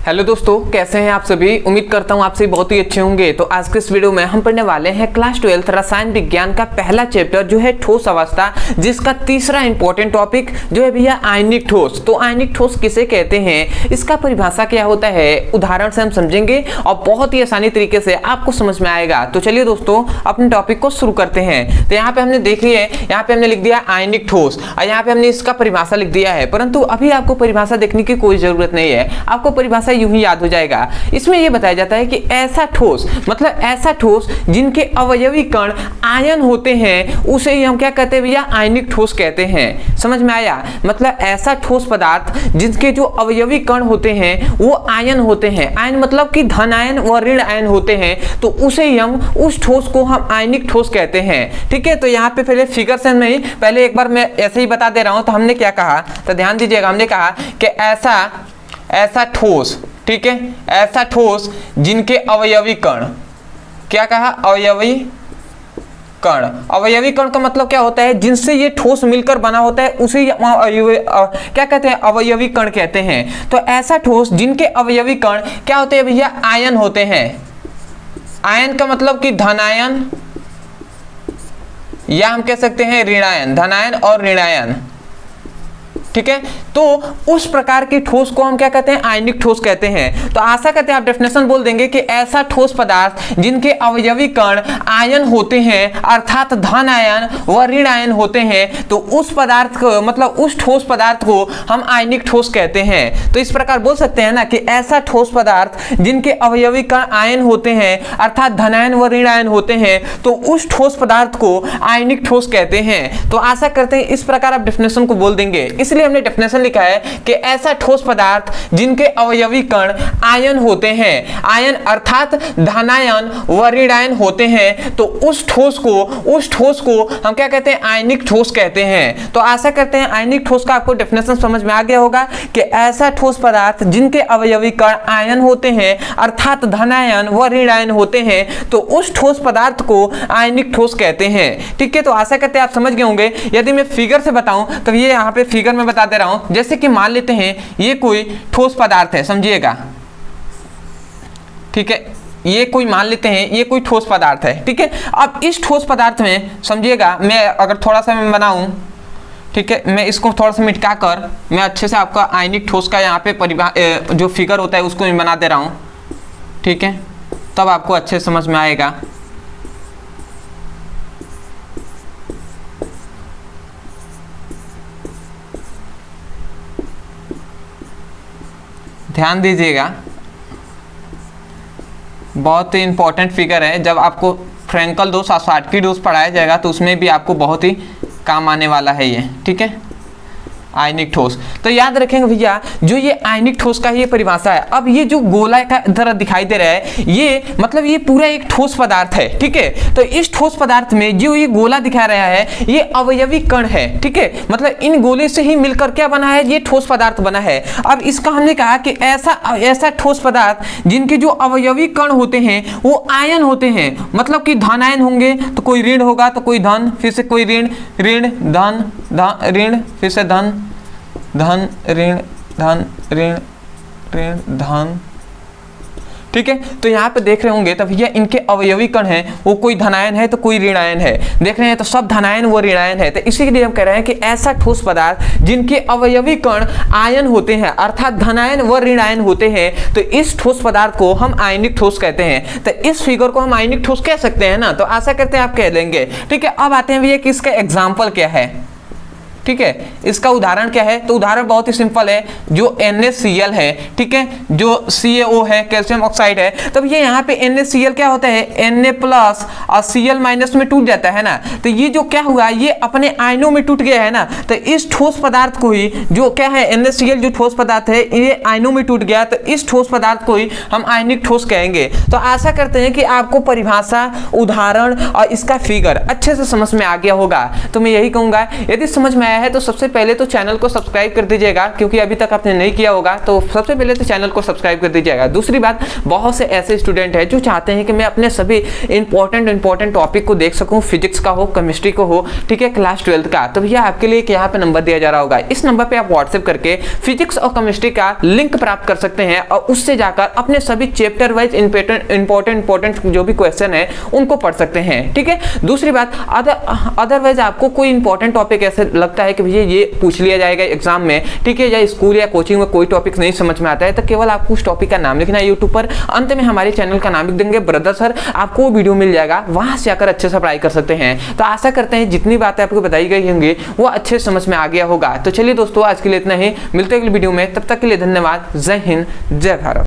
Hello दोस्तों, कैसे हैं आप सभी। उम्मीद करता हूं आप सभी बहुत ही अच्छे होंगे। तो आज के इस वीडियो में हम पढ़ने वाले हैं क्लास 12 रसायन विज्ञान का पहला चैप्टर जो है ठोस अवस्था, जिसका तीसरा इंपॉर्टेंट टॉपिक जो है भैया आयनिक ठोस। तो आयनिक ठोस किसे कहते हैं, इसका परिभाषा क्या होता है, उदाहरण से हम समझेंगे और बहुत ही आसानी तरीके से आपको समझ में आएगा। तो चलिए दोस्तों अपने टॉपिक को शुरू करते हैं। तो यहाँ पे हमने देख लिया है, यहाँ पे हमने लिख दिया आयनिक ठोस और यहाँ पे हमने इसका परिभाषा लिख दिया है, परंतु अभी आपको परिभाषा देखने की कोई जरूरत नहीं है, आपको परिभाषा यूं ही याद हो जाएगा। इसमें यह बताया जाता है कि ऐसा ठोस मतलब ऐसा ठोस जिनके अवयवी कण आयन होते हैं उसे ही हम क्या कहते हैं भैया, आयनिक ठोस कहते हैं। समझ में आया। मतलब ऐसा ठोस पदार्थ जिनके जो अवयवी कण होते हैं वो आयन होते हैं, आयन मतलब कि धन आयन व ऋण आयन होते हैं, तो उसे ही हम उस ठोस को हम आयनिक ठोस कहते हैं। ठीक है। तो यहाँ पे पहले फिगर से नहीं, पहले एक बार मैं ऐसे ही बता दे रहा हूं। तो हमने क्या कहा, तो ध्यान दीजिएगा, हमने कहा कि ऐसा ठोस, ठीक है, ऐसा ठोस जिनके अवयवी कण, क्या कहा, अवयवी कण। अवयवी कण का मतलब क्या होता है, जिनसे ये ठोस मिलकर बना होता है उसे क्या कहते हैं, अवयवी कण कहते हैं। तो ऐसा ठोस जिनके अवयवी कण क्या होते हैं भैया, आयन होते हैं। आयन का मतलब कि धनायन या हम कह सकते हैं ऋणायन, धनायन और ऋणायन। ठीक है। तो उस प्रकार की ठोस को हम क्या कहते हैं, आयनिक ठोस कहते हैं। तो आशा करते हैं आप डेफिनेशन बोल देंगे कि ऐसा ठोस पदार्थ जिनके अवयवी कण आयन होते हैं, अर्थात धन आयन व ऋण आयन होते हैं, तो उस पदार्थ को मतलब उस ठोस पदार्थ को हम आयनिक ठोस कहते हैं। तो इस प्रकार बोल सकते हैं ना कि ऐसा ठोस पदार्थ जिनके अवयवी कण आयन होते हैं, अर्थात धनायन व ऋण आयन होते हैं, तो उस ठोस पदार्थ को आयनिक ठोस कहते हैं। तो आशा करते हैं इस प्रकार आप डेफिनेशन को बोल देंगे। इसलिए हमने डेफिनेशन लिखा है कि ऐसा ठोस पदार्थ जिनके अवयवी कण आयन होते हैं, आयन अर्थात धनायन व ऋणायन होते हैं, तो उस ठोस को हम क्या कहते हैं, आयनिक ठोस कहते हैं। तो आशा करते हैं आयनिक ठोस का आपको डेफिनेशन समझ में आ गया होगा कि ऐसा ठोस पदार्थ जिनके अवयवी कण आयन होते हैं, अर्थात धनायन व ऋणायन होते हैं, तो उस ठोस पदार्थ को आयनिक ठोस कहते हैं। ठीक है। तो आशा करते हैं आप समझ गए होंगे। यदि मैं फिगर से बताऊं तो ये यहाँ पे फिगर में बता दे रहा हूं। जैसे कि मान लेते हैं ये कोई ठोस पदार्थ है, समझिएगा। ठीक है, ये कोई मान लेते हैं ये कोई ठोस पदार्थ है। ठीक है। अब इस ठोस पदार्थ में समझिएगा, मैं अगर थोड़ा सा मैं बनाऊं, ठीक है, मैं इसको थोड़ा सा मिटा कर मैं अच्छे से आपका आयनिक ठोस का यहाँ पे जो फिगर होता है उसको मैं बना दे रहा हूं। ठीक है, तब आपको अच्छे समझ में आएगा। ध्यान दीजिएगा, बहुत ही इंपॉर्टेंट फिगर है। जब आपको फ्रैंकल दोष और शॉटकी दोष पढ़ाया जाएगा तो उसमें भी आपको बहुत ही काम आने वाला है ये। ठीक है, आयनिक ठोस। तो याद रखेंगे भैया, जो ये आयनिक ठोस का ये परिभाषा है। अब ये जो गोला का तरह दिखाई दे रहा है, ये मतलब ये पूरा एक ठोस पदार्थ है। ठीक है। तो इस ठोस पदार्थ में जो ये गोला दिखा रहा है ये अवयवी कण है। ठीक है। मतलब इन गोले से ही मिलकर क्या बना है, ये ठोस पदार्थ बना है। अब इसका हमने कहा कि ऐसा ठोस पदार्थ जिनके जो अवयवी कण होते हैं वो आयन होते हैं, मतलब कि धन आयन होंगे तो कोई ऋण होगा, तो कोई धन, फिर से कोई ऋण, ऋण धन, ऋण, फिर से धन, धन ऋण, धन ऋण, ऋण धन। ठीक है। तो यहाँ पे देख रहे होंगे तो भैया इनके अवयवी कण हैं, वो कोई धनायन है तो कोई ऋणायन है। देख रहे हैं तो सब धनायन व ऋणायन है। तो इसी के लिए हम कह रहे हैं कि ऐसा ठोस पदार्थ जिनके अवयवी कण आयन होते हैं, अर्थात धनायन व ऋणायन होते हैं, तो इस ठोस पदार्थ को हम आयनिक ठोस कहते हैं। तो इस फिगर को हम आयनिक ठोस कह सकते हैं ना। तो आशा करते हैं आप कह लेंगे। ठीक है। अब आते हैं भैया कि इसका एग्जाम्पल क्या है। ठीक है, इसका उदाहरण क्या है। तो उदाहरण बहुत ही सिंपल है, जो NaCl है, ठीक है, जो CaO है, कैल्शियम ऑक्साइड है। तब ये यहाँ पे NaCl क्या होता है, Na प्लस और Cl माइनस में टूट जाता है ना। तो ये जो क्या हुआ, ये अपने आयनों में टूट गया है ना। तो इस ठोस पदार्थ को ही जो क्या है, NaCl जो ठोस पदार्थ है ये आयनों में टूट गया, तो इस ठोस पदार्थ को ही हम आयनिक ठोस कहेंगे। तो आशा करते हैं कि आपको परिभाषा, उदाहरण और इसका फिगर अच्छे से समझ में आ गया होगा। तो मैं यही कहूंगा, यदि समझ में आया है तो सबसे पहले तो चैनल को सब्सक्राइब कर दीजिएगा, क्योंकि अभी तक आपने नहीं किया होगा तो सबसे पहले तो चैनल को सब्सक्राइब कर दीजिएगा। दूसरी बात, बहुत से ऐसे स्टूडेंट हैं जो चाहते हैं कि मैं अपने सभी इंपॉर्टेंट टॉपिक को देख सकूं, फिजिक्स का हो, केमिस्ट्री को हो, ठीक है, क्लास 12 का। तो भैया आपके लिए यहाँ पे नंबर दिया जा रहा होगा, इस नंबर पे आप व्हाट्सएप करके फिजिक्स और केमिस्ट्री का लिंक प्राप्त कर सकते हैं और उससे जाकर अपने सभी चैप्टर वाइज इंपॉर्टेंट जो भी क्वेश्चन है उनको पढ़ सकते हैं, ठीक है। दूसरी बात, अदरवाइज आपको कोई इंपॉर्टेंट टॉपिक ऐसे लगता है कि भैया ये पूछ लिया जाएगा एग्जाम में, ठीक है, या स्कूल या कोचिंग में कोई टॉपिक नहीं समझ में आता है, तो केवल आपको उस टॉपिक का नाम लिखना है यूट्यूब पर, अंत में हमारे चैनल का नाम लिख देंगे ब्रदर सर, आपको वो वीडियो मिल जाएगा, वहां से जाकर अच्छे से पढ़ाई कर सकते हैं। तो आशा करते हैं जितनी बातें आपको बताई गई होंगी वो अच्छे समझ में आ गया होगा। तो चलिए दोस्तों, आज के लिए इतना ही, मिलते हैं अगली वीडियो में, तब तक के लिए धन्यवाद। जय हिंद, जय भारत।